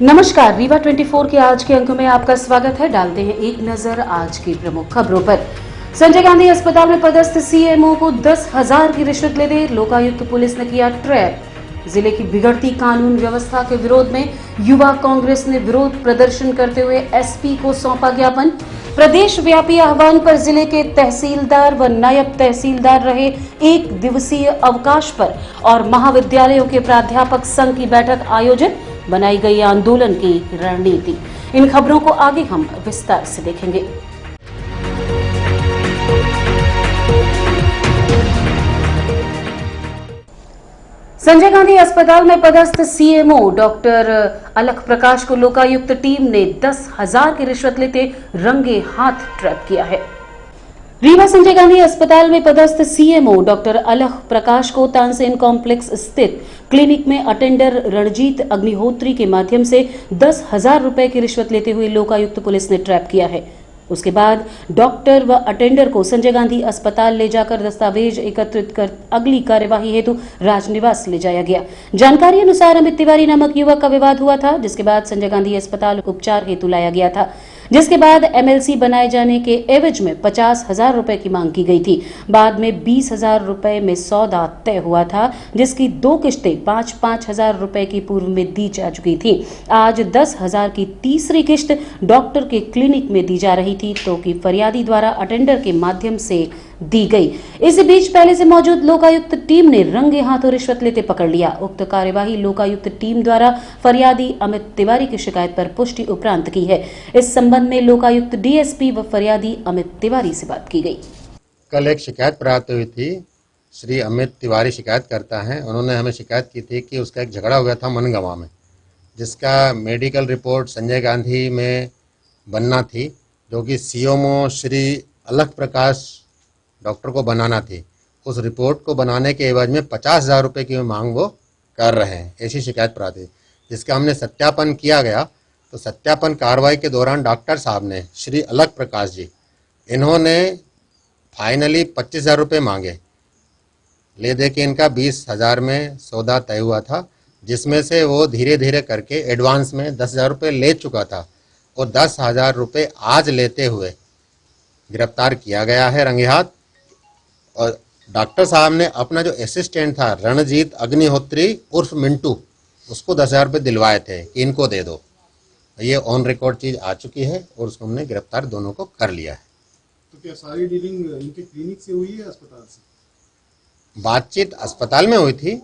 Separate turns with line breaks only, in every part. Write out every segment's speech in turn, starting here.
नमस्कार, रीवा 24 के आज के अंक में आपका स्वागत है। डालते हैं एक नजर आज की प्रमुख खबरों पर। संजय गांधी अस्पताल में पदस्थ सीएमओ को 10,000 की रिश्वत लेते लोकायुक्त पुलिस ने किया ट्रैप। जिले की बिगड़ती कानून व्यवस्था के विरोध में युवा कांग्रेस ने विरोध प्रदर्शन करते हुए एसपी को सौंपा ज्ञापन। प्रदेश व्यापी आह्वान पर जिले के तहसीलदार व नायब तहसीलदार रहे एक दिवसीय अवकाश पर और महाविद्यालयों के प्राध्यापक संघ की बैठक आयोजित। बनाई गई आंदोलन की रणनीति। इन खबरों को आगे हम विस्तार से देखेंगे। संजय गांधी अस्पताल में पदस्थ सीएमओ डॉक्टर अलख प्रकाश को लोकायुक्त टीम ने 10,000 की रिश्वत लेते रंगे हाथ ट्रैप किया है। रीवा संजय गांधी अस्पताल में पदस्थ सीएमओ डॉक्टर अलख प्रकाश को तानसेन कॉम्प्लेक्स स्थित क्लिनिक में अटेंडर रणजीत अग्निहोत्री के माध्यम से 10,000 रुपए की रिश्वत लेते हुए लोकायुक्त पुलिस ने ट्रैप किया है। उसके बाद डॉक्टर व अटेंडर को संजय गांधी अस्पताल ले जाकर दस्तावेज एकत्रित कर अगली कार्यवाही हेतु राजनिवास ले जाया गया। जानकारी अनुसार अमित तिवारी नामक युवक का विवाद हुआ था, जिसके बाद संजय गांधी अस्पताल उपचार हेतु लाया गया था, जिसके बाद एमएलसी बनाए जाने के एवज में 50,000 रुपए की मांग की गई थी। बाद में 20,000 रुपए में सौदा तय हुआ था, जिसकी 2 किश्तें 5-5 हजार रुपए की पूर्व में दी जा चुकी थी। आज 10,000 की तीसरी किश्त डॉक्टर के क्लिनिक में दी जा रही थी, तो कि फरियादी द्वारा अटेंडर के माध्यम से दी गई। इस बीच पहले से मौजूद लोकायुक्त टीम ने रंगे हाथों रिश्वत लेते पकड़ लिया। उक्त कार्यवाही लोकायुक्त टीम द्वारा फरियादी अमित तिवारी की शिकायत पर पुष्टि उपरांत की है। इस संबंध में लोकायुक्त डीएसपी व फरियादी अमित तिवारी से बात की गई।
कल एक शिकायत प्राप्त हुई थी। श्री अमित तिवारी शिकायत करता है। उन्होंने हमें शिकायत की थी कि उसका एक झगड़ा हुआ था मनगांव में, जिसका मेडिकल रिपोर्ट संजय गांधी में बनना थी, जो कि सीएमओ श्री अलख प्रकाश डॉक्टर को बनाना थी। उस रिपोर्ट को बनाने के एवज में 50,000 रुपये की मांग वो कर रहे हैं, ऐसी शिकायत प्राप्त हुई, जिसका हमने सत्यापन किया गया। तो सत्यापन कार्रवाई के दौरान डॉक्टर साहब ने, श्री अलख प्रकाश जी, इन्होंने फाइनली 25,000 रुपये मांगे। ले दे के इनका 20,000 में सौदा तय हुआ था, जिसमें से वो धीरे धीरे करके एडवांस में 10,000 रुपये ले चुका था और 10,000 रुपये आज लेते हुए गिरफ्तार किया गया है रंगे हाथ। और डॉक्टर साहब ने अपना जो असिस्टेंट था रणजीत अग्निहोत्री उर्फ मिंटू, उसको 10,000 रुपये दिलवाए थे कि इनको दे दो। ये ऑन रिकॉर्ड चीज आ चुकी है और उसको हमने गिरफ्तार दोनों को कर लिया है।
तो क्या सारी डीलिंग इनके क्लिनिक से हुई है, अस्पताल से?
बातचीत अस्पताल में हुई थी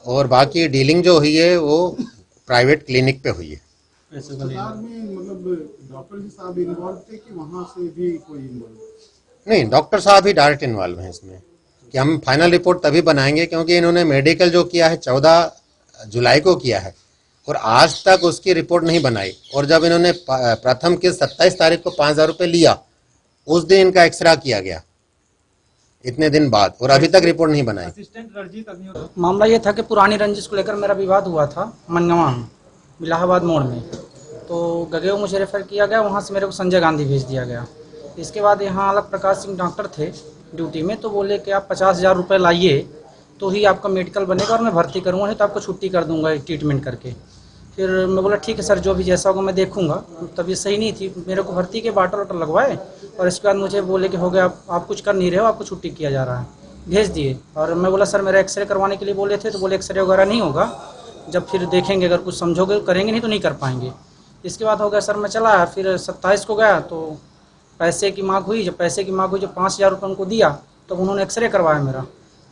और बाकी डीलिंग जो हुई है वो प्राइवेट क्लिनिक पे हुई है।
अस्पताल में मतलब डॉक्टर जी साहब इन्वॉल्व थे कि वहाँ से भी कोई इन्वॉल्व?
नहीं, डॉक्टर साहब ही डायरेक्ट इन्वॉल्व हैं इसमें। कि हम फाइनल रिपोर्ट तभी बनाएंगे क्योंकि इन्होंने मेडिकल जो किया है 14 जुलाई को किया है और आज तक उसकी रिपोर्ट नहीं बनाई। और जब इन्होंने प्रथम किस्त 27 तारीख को 5,000 रुपये लिया, उस दिन इनका एक्सरे किया गया इतने दिन बाद, और अभी तक रिपोर्ट नहीं बनाई।
मामला ये था कि पुरानी रंजिश को लेकर मेरा विवाद हुआ था मनगांव में, इलाहाबाद मोड़ में। तो गगेव मुझे रेफर किया गया, वहाँ से मेरे को संजय गांधी भेज दिया गया। इसके बाद यहाँ अलख प्रकाश सिंह डॉक्टर थे ड्यूटी में, तो बोले कि आप 50,000 रुपये लाइए तो ही आपका मेडिकल बनेगा और मैं भर्ती करूँगा, नहीं तो आपको छुट्टी कर दूंगा ट्रीटमेंट करके। फिर मैं बोला ठीक है सर, जो भी जैसा होगा मैं देखूंगा। तबीयत सही नहीं थी, मेरे को भर्ती के बाटल वाटल लगवाए और इसके बाद मुझे बोले कि हो गया, आप कुछ कर नहीं रहे हो, आपको छुट्टी किया जा रहा है, भेज दिए। और मैं बोला सर मेरा एक्सरे करवाने के लिए बोले थे, तो बोले एक्सरे वगैरह नहीं होगा, जब फिर देखेंगे, अगर कुछ समझोगे करेंगे, नहीं तो नहीं कर पाएंगे। इसके बाद हो गया सर, मैं चला आया। फिर 27 को गया तो पैसे की मांग हुई। जब पैसे की मांग हुई, जब 5,000 रुपये उनको दिया तो उन्होंने एक्सरे करवाया मेरा।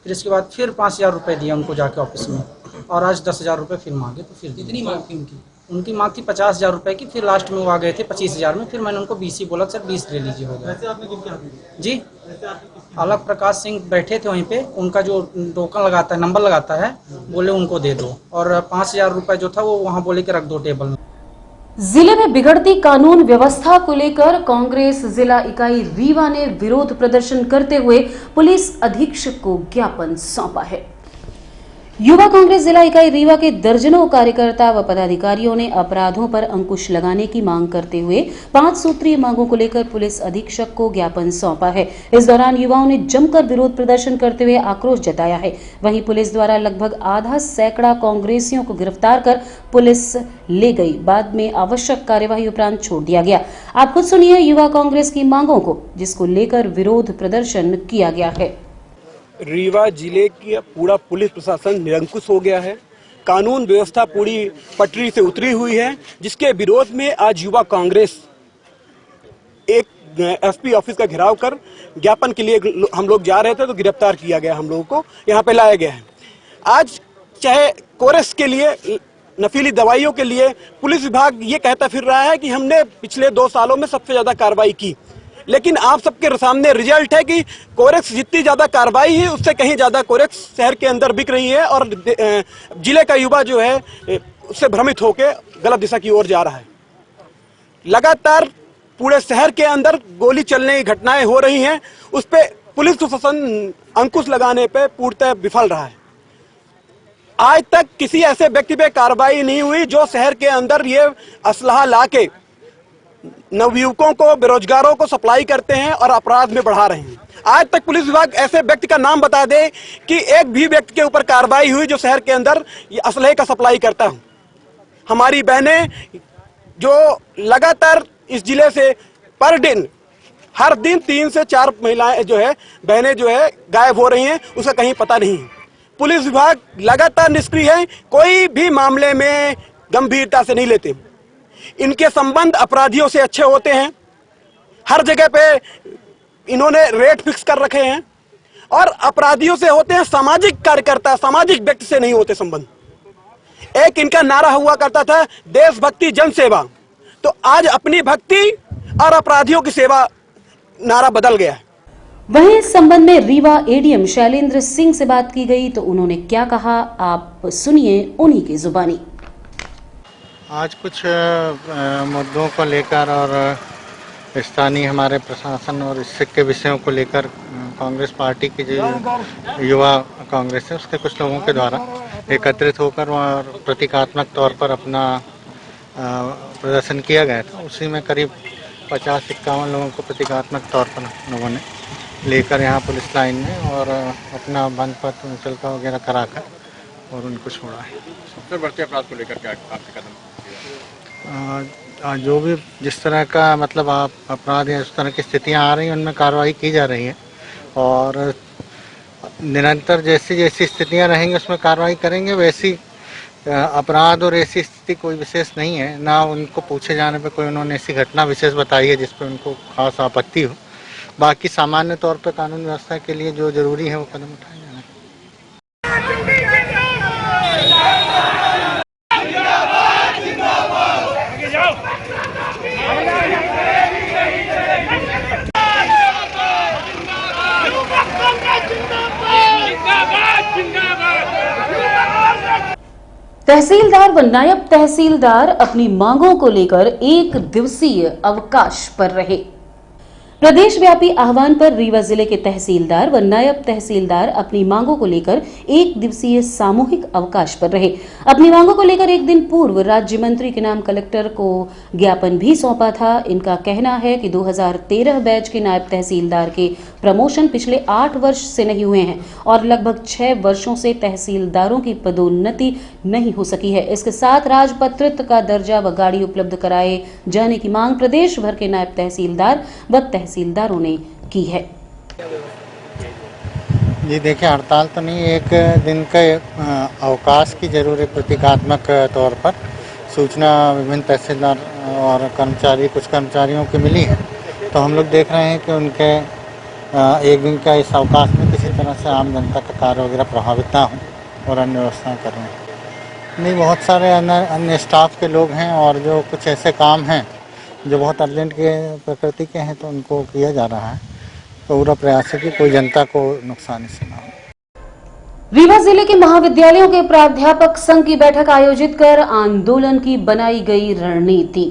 फिर इसके बाद फिर 5,000 रुपये दिया उनको जाके ऑफिस में, और आज 10,000 रुपये फिर मांगे। तो फिर कितनी मांग थी उनकी मांग थी 50,000 रुपये की। फिर लास्ट में वो आ गए थे 25,000 में। फिर मैंने उनको 20 ही बोला, सर 20 ले लीजिए, हो गया जी। अलख प्रकाश सिंह बैठे थे वहीं पे, उनका जो टोकन लगाता है, नंबर लगाता है, बोले उनको दे दो। और 5,000 रुपये जो था वो वहाँ बोले कि रख दो टेबल में।
जिले में बिगड़ती कानून व्यवस्था को लेकर कांग्रेस जिला इकाई रीवा ने विरोध प्रदर्शन करते हुए पुलिस अधीक्षक को ज्ञापन सौंपा है। युवा कांग्रेस जिला इकाई रीवा के दर्जनों कार्यकर्ता व पदाधिकारियों ने अपराधों पर अंकुश लगाने की मांग करते हुए 5 सूत्रीय मांगों को लेकर पुलिस अधीक्षक को ज्ञापन सौंपा है। इस दौरान युवाओं ने जमकर विरोध प्रदर्शन करते हुए आक्रोश जताया है। वहीं पुलिस द्वारा लगभग आधा सैकड़ा कांग्रेसियों को गिरफ्तार कर पुलिस ले गई। बाद में आवश्यक कार्यवाही उपरांत छोड़ दिया गया। आप खुद सुनिए युवा कांग्रेस की मांगों को, जिसको लेकर विरोध प्रदर्शन किया गया है।
रीवा जिले की पूरा पुलिस प्रशासन निरंकुश हो गया है। कानून व्यवस्था पूरी पटरी से उतरी हुई है, जिसके विरोध में आज युवा कांग्रेस एक एसपी ऑफिस का घेराव कर ज्ञापन के लिए हम लोग जा रहे थे तो गिरफ्तार किया गया। हम लोगों को यहाँ पे लाया गया है। आज चाहे कोरेस के लिए, नशीली दवाइयों के लिए पुलिस विभाग ये कहता फिर रहा है कि हमने पिछले 2 सालों में सबसे ज्यादा कार्रवाई की, लेकिन आप सबके सामने रिजल्ट है कि कोरेक्स जितनी ज्यादा कार्रवाई है उससे कहीं ज्यादा कोरेक्स शहर के अंदर बिक रही है और जिले का युवा जो है उससे भ्रमित होकर गलत दिशा की ओर जा रहा है। लगातार पूरे शहर के अंदर गोली चलने की घटनाएं हो रही हैं, उस पे पुलिस प्रशासन अंकुश लगाने पे पूर्णतः विफल रहा है। आज तक किसी ऐसे व्यक्ति पे कार्रवाई नहीं हुई जो शहर के अंदर ये असलहा लाके नवयुवकों को, बेरोजगारों को सप्लाई करते हैं और अपराध में बढ़ा रहे हैं। आज तक पुलिस विभाग ऐसे व्यक्ति का नाम बता दे कि एक भी व्यक्ति के ऊपर कार्रवाई हुई जो शहर के अंदर ये असलहे का सप्लाई करता हो। हमारी बहनें जो लगातार इस जिले से पर दिन, हर दिन 3 से 4 महिलाएं जो है, बहनें जो है गायब हो रही हैं, उसका कहीं पता नहीं है। पुलिस विभाग लगातार निष्क्रिय है, कोई भी मामले में गंभीरता से नहीं लेते। इनके संबंध अपराधियों से अच्छे होते हैं। हर जगह पे इन्होंने रेट फिक्स कर रखे हैं और अपराधियों से होते हैं सामाजिक कार्यकर्ता, सामाजिक व्यक्ति से नहीं होते संबंध। एक इनका नारा हुआ करता था देशभक्ति जन सेवा, तो आज अपनी भक्ति और अपराधियों की सेवा नारा बदल गया है।
वहीं इस संबंध में रीवा एडीएम शैलेंद्र सिंह से बात की गई तो उन्होंने क्या कहा, आप सुनिए उन्हीं की जुबानी।
आज कुछ मुद्दों को लेकर और स्थानीय हमारे प्रशासन और इसके विषयों को लेकर कांग्रेस पार्टी की जो युवा कांग्रेस है उसके कुछ लोगों के द्वारा एकत्रित होकर और प्रतीकात्मक तौर पर अपना प्रदर्शन किया गया था। उसी में करीब 50-51 लोगों को प्रतीकात्मक तौर पर लोगों ने लेकर यहाँ पुलिस लाइन में और अपना बंद पत्र मुचलका वगैरह कराकर और उनको छोड़ा है।
सबसे बढ़ते अपराध को लेकर क्या आपके कदम?
जो भी जिस तरह का मतलब आप अपराध या उस तरह की स्थितियां आ रही हैं उनमें कार्रवाई की जा रही है और निरंतर जैसी जैसी स्थितियां रहेंगी उसमें कार्रवाई करेंगे। वैसी अपराध और ऐसी स्थिति कोई विशेष नहीं है, ना उनको पूछे जाने पे कोई उन्होंने ऐसी घटना विशेष बताई है जिस पर उनको खास आपत्ति हो। बाकी सामान्य तौर पर कानून व्यवस्था के लिए जो जरूरी है वो कदम उठाए जाना है।
तहसीलदार व नायब तहसीलदार अपनी मांगों को लेकर 1 दिवसीय अवकाश पर रहे। प्रदेश व्यापी आह्वान पर रीवा जिले के तहसीलदार व नायब तहसीलदार अपनी मांगों को लेकर 1 दिवसीय सामूहिक अवकाश पर रहे। अपनी मांगों को लेकर एक दिन पूर्व राज्य मंत्री के नाम कलेक्टर को ज्ञापन भी सौंपा था। इनका कहना है कि 2013 बैच के नायब तहसीलदार के प्रमोशन पिछले 8 वर्ष से नहीं हुए हैं और लगभग 6 वर्षों से तहसीलदारों की पदोन्नति नहीं हो सकी है। इसके साथ राजपत्रित का दर्जा व गाड़ी उपलब्ध कराए जाने की मांग प्रदेश भर के नायब तहसीलदार व तहसीलदारों ने की है।
जी देखिए, हड़ताल तो नहीं, एक दिन के अवकाश की जरूर प्रतीकात्मक तौर पर सूचना विभिन्न तहसीलदार और कर्मचारी, कुछ कर्मचारियों की मिली है, तो हम लोग देख रहे हैं कि उनके एक दिन का इस अवकाश में किसी तरह से आम जनता का कार्य वगैरह प्रभावित ना हो और अन्य व्यवस्थाएँ कर रहे हैं। नहीं, बहुत सारे अन्य स्टाफ के लोग हैं और जो कुछ ऐसे काम हैं जो बहुत अर्जेंट के प्रकृति के हैं तो उनको किया जा रहा है। तो पूरा प्रयास है कि कोई जनता को नुकसान इससे ना हो।
रीवा जिले के महाविद्यालयों के प्राध्यापक संघ की बैठक आयोजित कर आंदोलन की बनाई गई रणनीति।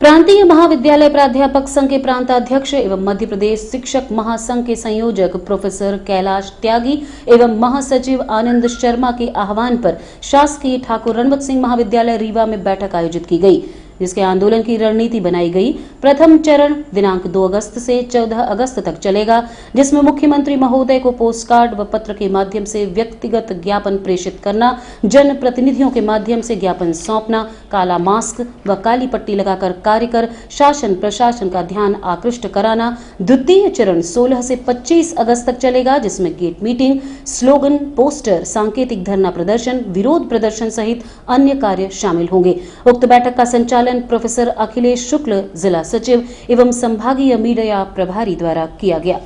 प्रांतीय महाविद्यालय प्राध्यापक संघ के प्रांताध्यक्ष एवं मध्य प्रदेश शिक्षक महासंघ के संयोजक प्रोफेसर कैलाश त्यागी एवं महासचिव आनंद शर्मा के आह्वान पर शासकीय ठाकुर रणवत सिंह महाविद्यालय रीवा में बैठक आयोजित की गई, जिसके आंदोलन की रणनीति बनाई गई। प्रथम चरण दिनांक 2 अगस्त से 14 अगस्त तक चलेगा, जिसमें मुख्यमंत्री महोदय को पोस्ट कार्ड व पत्र के माध्यम से व्यक्तिगत ज्ञापन प्रेषित करना, जन प्रतिनिधियों के माध्यम से ज्ञापन सौंपना, काला मास्क व काली पट्टी लगाकर कार्य कर शासन प्रशासन का ध्यान आकृष्ट कराना। द्वितीय चरण 16 से 25 अगस्त तक चलेगा, जिसमें गेट मीटिंग, स्लोगन, पोस्टर, सांकेतिक धरना प्रदर्शन, विरोध प्रदर्शन सहित अन्य कार्य शामिल होंगे। उक्त बैठक का संचालन प्रोफेसर अखिलेश शुक्ल, जिला सचिव एवं संभागीय मीडिया प्रभारी द्वारा किया गया।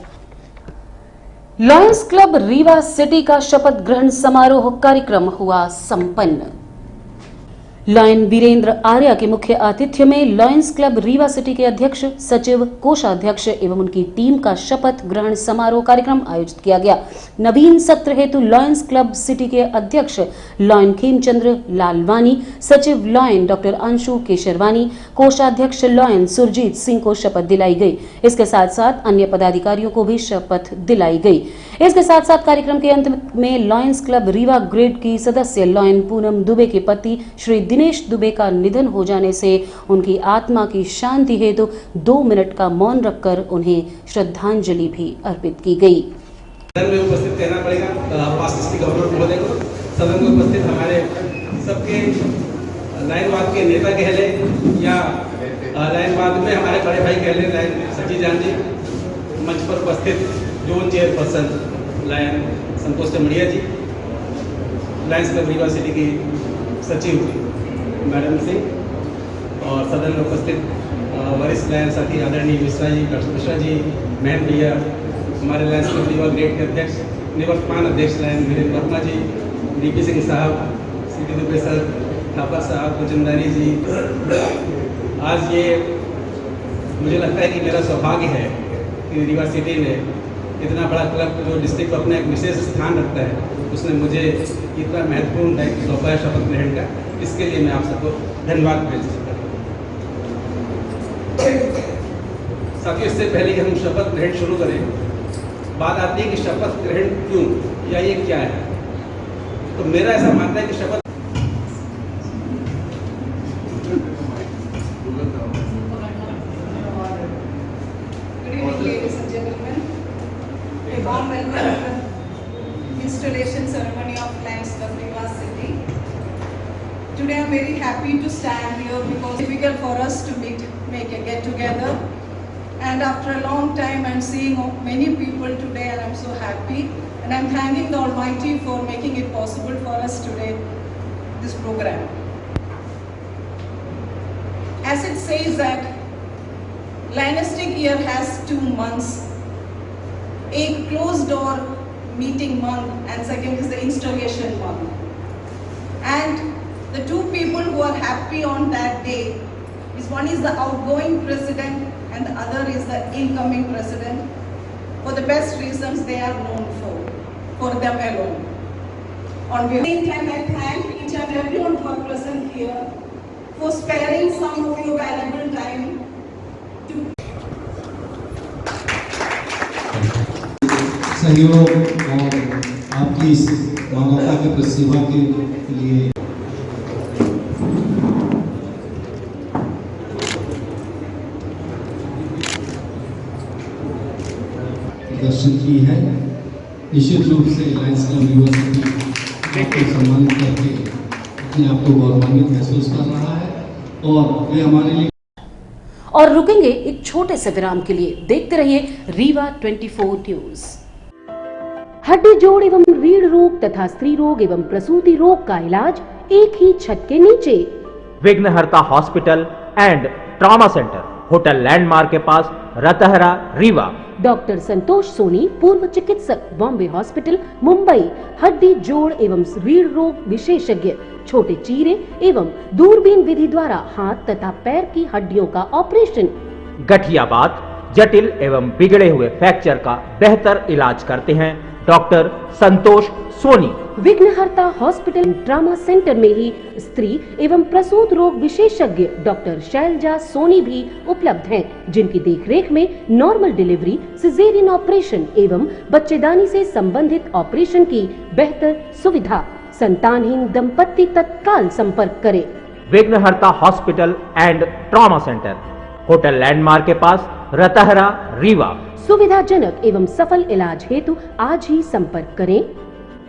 लॉयंस क्लब रीवा सिटी का शपथ ग्रहण समारोह कार्यक्रम हुआ संपन्न। लॉयन वीरेंद्र आर्या के मुख्य आतिथ्य में लॉयंस क्लब रीवा सिटी के अध्यक्ष, सचिव, कोषाध्यक्ष एवं उनकी टीम का शपथ ग्रहण समारोह कार्यक्रम आयोजित किया गया। नवीन सत्र हेतु लॉयंस क्लब सिटी के अध्यक्ष लॉयन खेमचंद्र लालवानी, सचिव लॉयन डॉक्टर अंशु केशरवानी, कोषाध्यक्ष लॉयन सुरजीत सिंह को शपथ दिलाई गई। इसके साथ साथ अन्य पदाधिकारियों को भी शपथ दिलाई गई। इसके साथ साथ कार्यक्रम के अंत में लॉयंस क्लब रीवा ग्रेड की सदस्य लॉयन पूनम दुबे के पति श्री दिनेश दुबे का निधन हो जाने से उनकी आत्मा की शांति हेतु 2 मिनट का मौन रखकर उन्हें श्रद्धांजलि भी अर्पित की गई।
सदन में उपस्थित कहना पड़ेगा पास्ट गवर्नर महोदय को। सदन में उपस्थित हमारे सबके लाइनवाद के नेता कह ले या लाइनवाद में हमारे बड़े भाई कह ले, लाइन सची जान जी, मंच पर उपस्थित जोन चेयरपर्सन लायन संतोष टमड़िया जी, लायंस क्लब रीवा सिटी की सचिव मैडम सिंह और सदन में उपस्थित वरिष्ठ लायन साथी आदरणीय मिश्रा जी, डॉक्टर मिश्रा जी, महन भैया, हमारे लायंस क्लब रीवा ग्रेड के अध्यक्ष, निवर्तमान अध्यक्ष लायन वीरेंद्र वर्मा जी, डीपी सिंह साहब, सीटी दुबे सर, थापर साहब, कुचंदानी जी। आज ये मुझे लगता है कि मेरा सौभाग्य है कि रीवा सिटी ने इतना बड़ा क्लब जो डिस्ट्रिक्ट को अपना एक विशेष स्थान रखता है, उसने मुझे इतना महत्वपूर्ण दायित्व सौंपा है शपथ ग्रहण का। इसके लिए मैं आप सबको धन्यवाद भेजता हूँ। साथियों, इससे पहले कि हम शपथ ग्रहण शुरू करें, बात आती है कि शपथ ग्रहण क्यों या ये क्या है। तो मेरा ऐसा मानना है कि शपथ
warm welcome to the installation ceremony of Lions Club Rewa City. Today I'm very happy to stand here because it's difficult for us to make a get together. And after a long time I'm seeing many people today and I'm so happy. And I'm thanking the Almighty for making it possible for us today, this program. As it says that Lionistic year has 2 months. एक close door meeting month and second is the installation month. And the 2 people who are happy on that day is one is the outgoing president and the other is the incoming president, for the best reasons they are known for them alone. On the same time, I thank each and everyone who are present here for sparing some of your valuable time to
सहयोग और आपकी इस मानवता की प्रतिसेवा के लिए प्रदर्शन की है। निश्चित रूप से लायंस क्लब रीवा सिटी आपको सम्मानित करके अपने आप को गौरवान्वित महसूस कर रहा है और वे हमारे लिए।
और रुकेंगे एक छोटे से विराम के लिए। देखते रहिए रीवा 24 न्यूज। हड्डी जोड़ एवं रीढ़ रोग तथा स्त्री रोग एवं प्रसूति रोग का इलाज एक ही छत के नीचे।
विघ्नहर्ता hospital and trauma centre, hotel landmark के पास, रतहरा, रीवा।
डॉक्टर संतोष सोनी, पूर्व चिकित्सक, बॉम्बे हॉस्पिटल, मुंबई। हड्डी जोड़ एवं रीढ़ रोग विशेषज्ञ, छोटे चीरे एवं दूरबीन विधि द्वारा हाथ तथा पैर की हड्डियों का ऑपरेशन।
गठियाबात, जटिल एवं बिगड़े हुए फ्रैक्चर का बेहतर इलाज करते हैं डॉक्टर संतोष सोनी।
विघ्नहर्ता हॉस्पिटल ट्रामा सेंटर में ही स्त्री एवं प्रसूत रोग विशेषज्ञ डॉक्टर शैलजा सोनी भी उपलब्ध हैं, जिनकी देखरेख में नॉर्मल डिलीवरी, सिजेरियन ऑपरेशन एवं बच्चेदानी से संबंधित ऑपरेशन की बेहतर सुविधा। संतानहीन दंपत्ति तत्काल संपर्क करें।
विघ्नहर्ता hospital and trauma centre, hotel landmark के पास, रतहरा, रीवा।
सुविधाजनक एवं सफल इलाज हेतु आज ही संपर्क करें।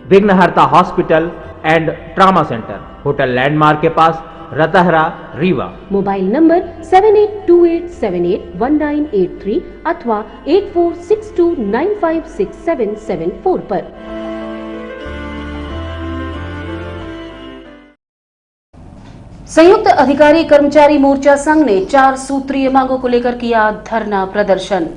विघ्नहर्ता hospital and trauma centre, hotel landmark के पास, रतहरा, रीवा।
मोबाइल नंबर 7828781983 अथवा 8462956774 पर। संयुक्त अधिकारी कर्मचारी मोर्चा संघ ने 4 सूत्रीय मांगों को लेकर किया धरना प्रदर्शन।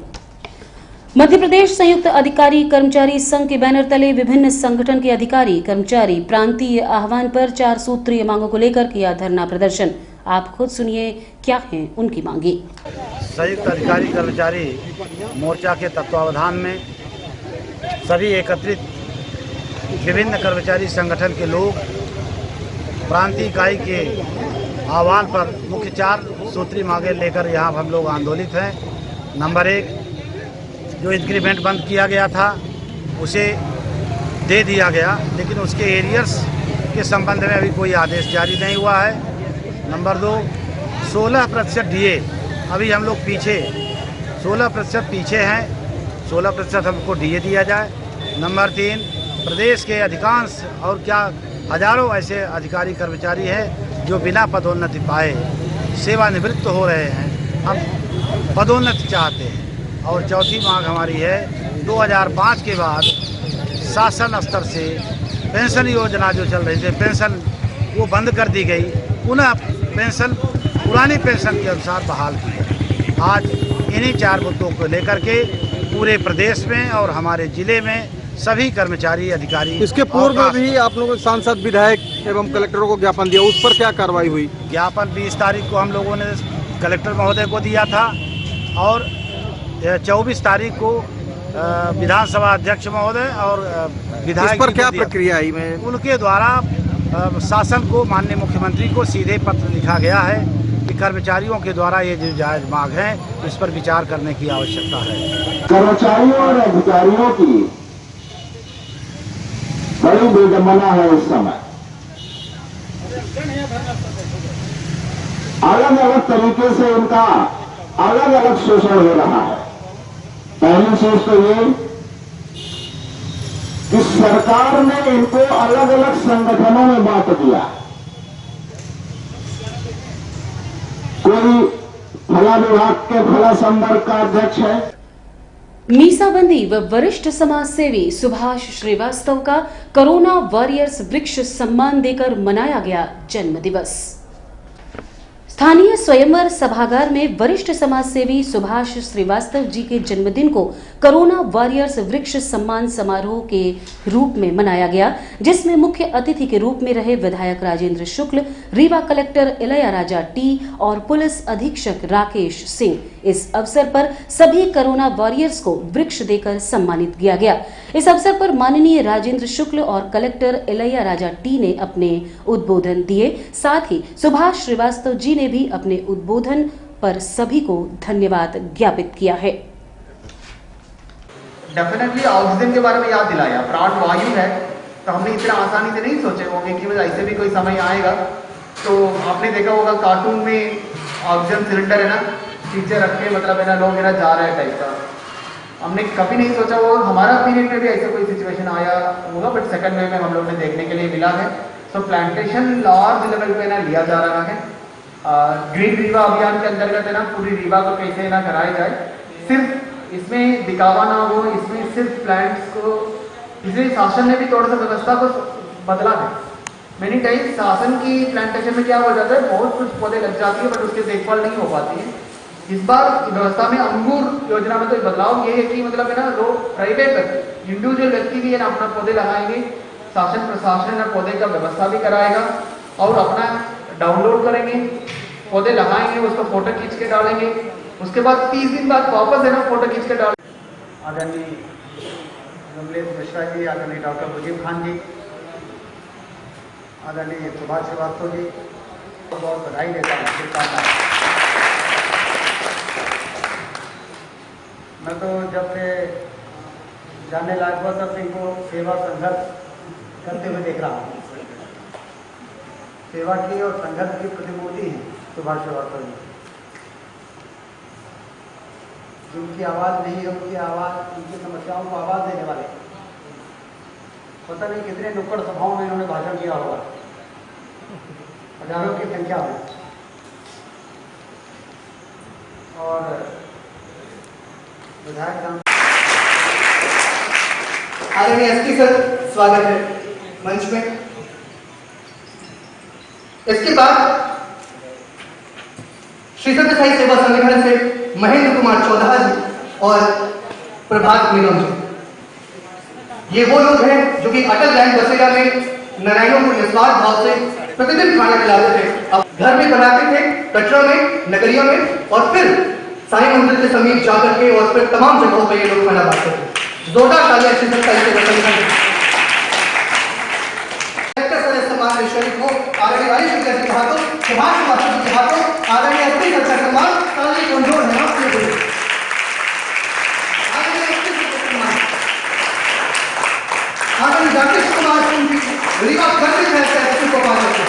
मध्य प्रदेश संयुक्त अधिकारी कर्मचारी संघ के बैनर तले विभिन्न संगठन के अधिकारी कर्मचारी प्रांतीय आह्वान पर 4 सूत्रीय मांगों को लेकर किया धरना प्रदर्शन। आप खुद सुनिए क्या हैं उनकी मांगे।
संयुक्त अधिकारी कर्मचारी मोर्चा के तत्वावधान में सभी एकत्रित विभिन्न कर्मचारी संगठन के लोग प्रांतीय इकाई के आह्वान पर मुख्य 4 सूत्री मांगे लेकर यहाँ हम लोग आंदोलित हैं। नंबर 1, जो इंक्रीमेंट बंद किया गया था उसे दे दिया गया, लेकिन उसके एरियर्स के संबंध में अभी कोई आदेश जारी नहीं हुआ है। नंबर 2, 16% डीए, अभी हम लोग पीछे 16% पीछे हैं, 16% हमको डीए दिया जाए। नंबर 3, प्रदेश के अधिकांश और क्या हजारों ऐसे अधिकारी कर्मचारी हैं जो बिना पदोन्नति पाए सेवानिवृत्त हो रहे हैं, हम पदोन्नति चाहते हैं। और चौथी मांग हमारी है 2005 के बाद शासन स्तर से पेंशन योजना जो चल रही थी, पेंशन वो बंद कर दी गई, पुनः पेंशन पुरानी पेंशन के अनुसार बहाल की। आज इन्हीं 4 मुद्दों को लेकर के पूरे प्रदेश में और हमारे जिले में सभी कर्मचारी अधिकारी।
इसके पूर्व भी आप लोगों ने सांसद, विधायक एवं कलेक्टरों को ज्ञापन दिया, उस पर क्या कार्रवाई हुई?
ज्ञापन 20 तारीख को हम लोगों ने कलेक्टर महोदय को दिया था और 24 तारीख को विधानसभा अध्यक्ष महोदय और विधायक।
इस पर क्या प्रक्रिया आई? में
उनके द्वारा शासन को, माननीय मुख्यमंत्री को सीधे पत्र लिखा गया है कि कर्मचारियों के द्वारा ये जो जायज मांग है इस पर विचार करने की आवश्यकता है।
कर्मचारियों और अधिकारियों की बड़ी विडंबना है। इस समय अलग अलग तरीके से उनका अलग अलग शोषण हो रहा है। पहली चीज तो ये कि सरकार ने इनको अलग अलग संगठनों में बांट दिया। कोई फला विभाग के फला संवर्ग का अध्यक्ष है।
मीसाबंदी व वरिष्ठ समाज सेवी सुभाष श्रीवास्तव का कोरोना वॉरियर्स वृक्ष सम्मान देकर मनाया गया जन्म दिवस। स्थानीय स्वयंवर सभागार में वरिष्ठ समाज सेवी सुभाष श्रीवास्तव जी के जन्मदिन को कोरोना वॉरियर्स वृक्ष सम्मान समारोह के रूप में मनाया गया, जिसमें मुख्य अतिथि के रूप में रहे विधायक राजेंद्र शुक्ल, रीवा कलेक्टर इलैयाराजा टी और पुलिस अधीक्षक राकेश सिंह। इस अवसर पर सभी कोरोना वॉरियर्स को वृक्ष देकर सम्मानित किया गया। इस अवसर पर माननीय राजेंद्र शुक्ल और कलेक्टर इलैयाराजा टी ने अपने उद्बोधन दिए। साथ ही सुभाष श्रीवास्तव जी ने भी अपने उद्बोधन पर सभी को धन्यवाद ज्ञापित किया है।
डेफिनेटली ऑक्सीजन के बारे में याद दिलाया, प्राण वायु है, तो हमने इतना आसानी से नहीं सोचे होंगे कि ऐसे भी कोई समय आएगा। तो आपने देखा होगा कार्टून में ऑक्सीजन सिलेंडर है ना पीछे रख के, मतलब है ना लोग है ना जा रहे हैं टाइप का। हमने कभी नहीं सोचा वो हमारा पीरियड में भी ऐसा कोई सिचुएशन आया होगा, बट सेकंड वेव में हम लोग ने देखने के लिए मिला है। सो प्लांटेशन लार्ज लेवल पे ना लिया जा रहा है। ग्रीन रीवा अभियान के अंतर्गत है ना पूरी रीवा को कैसे ना कराया जाए, सिर्फ इसमें दिखावा ना हो, इसमें सिर्फ प्लांट्स को, इसलिए शासन ने भी थोड़ा सा व्यवस्था को बदला है। मैंने कही शासन की प्लांटेशन में क्या हो जाता है, बहुत कुछ पौधे लग जाती है बट उसकी देखभाल नहीं हो पाती है। इस बार व्यवस्था में अंगूर योजना में तो बदलाव ये है कि मतलब है ना लोग प्राइवेट इंडिविजुअल व्यक्ति भी है ना अपना पौधे लगाएंगे, शासन प्रशासन है पौधे का व्यवस्था भी कराएगा और अपना डाउनलोड करेंगे, पौधे लगाएंगे, उसको फोटो खींच के डालेंगे, उसके बाद 30 दिन बाद वापस है ना फोटो खींच के डालेंगे। आदरणीय कमलेश मिश्रा जी, आदरणीय डॉक्टर मुजीब खान जी,
आदरणीय सुभाष श्रीवास्तव जी को बहुत बधाई देता हूँ, शुभकामनाएं। मैं तो जब से जानने लायक हुआ तब से इनको सेवा संघर्ष करते हुए देख रहा हूँ। सेवा की और संघर्ष की प्रतिमूर्ति है सुभाष श्रीवास्तव जी। जिनकी आवाज़ नहीं है उनकी आवाज़, उनकी समस्याओं को आवाज़ देने वाले। पता नहीं कितने नुक्कड़ सभाओं में इन्होंने भाषण दिया होगा, हजारों की संख्या में। और विधायक
आदरणीय एसपी सर, स्वागत है मंच में। इसके बाद श्री सत्य साई सेवा संगठन से महेंद्र कुमार चौधरी जी और प्रभात मीनन जी। ये वो लोग हैं जो कि अटल लैंड बसेरा में नारायणों को निस्वार्थ भाव से प्रतिदिन खाना खिलाते थे। अब घर में बनाते थे, कटरा में, नगरिया में, और फिर साईं मंदिर के समीप जाकर के और फिर तमाम जगहों पर ये लोग खाना बांटते थे। जोरदार तालियां श्री सत्य साई सेवा संगठन सम्मान शरीफ हो आदरणीय वाली शिक्षक के हाथों, सुभाष श्रीवास्तव जी के हाथों, आदरणीय एसपी सर का सम्मान ताली मंजूर है आपके लिए। आदरणीय राकेश कुमार सिंह जी रीवा गर्वित है एसपी को पाने से।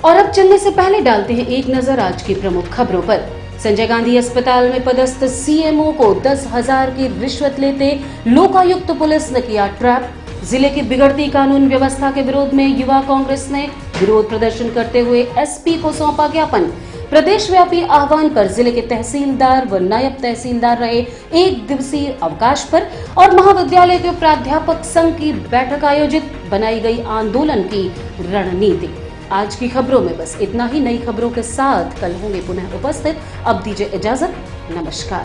और अब चलने से पहले डालते हैं एक नजर आज की प्रमुख खबरों पर। संजय गांधी अस्पताल में पदस्थ सीएमओ को 10,000 की रिश्वत लेते लोकायुक्त पुलिस ने किया ट्रैप। जिले की बिगड़ती कानून व्यवस्था के विरोध में युवा कांग्रेस ने विरोध प्रदर्शन करते हुए एसपी को सौंपा ज्ञापन। प्रदेश व्यापी आह्वान पर जिले के तहसीलदार व नायब तहसीलदार रहे 1 दिवसीय अवकाश पर और महाविद्यालय के प्राध्यापक संघ की बैठक आयोजित, बनाई गई आंदोलन की रणनीति। आज की खबरों में बस इतना ही। नई खबरों के साथ कल होंगे पुनः उपस्थित। अब दीजिए इजाजत, नमस्कार।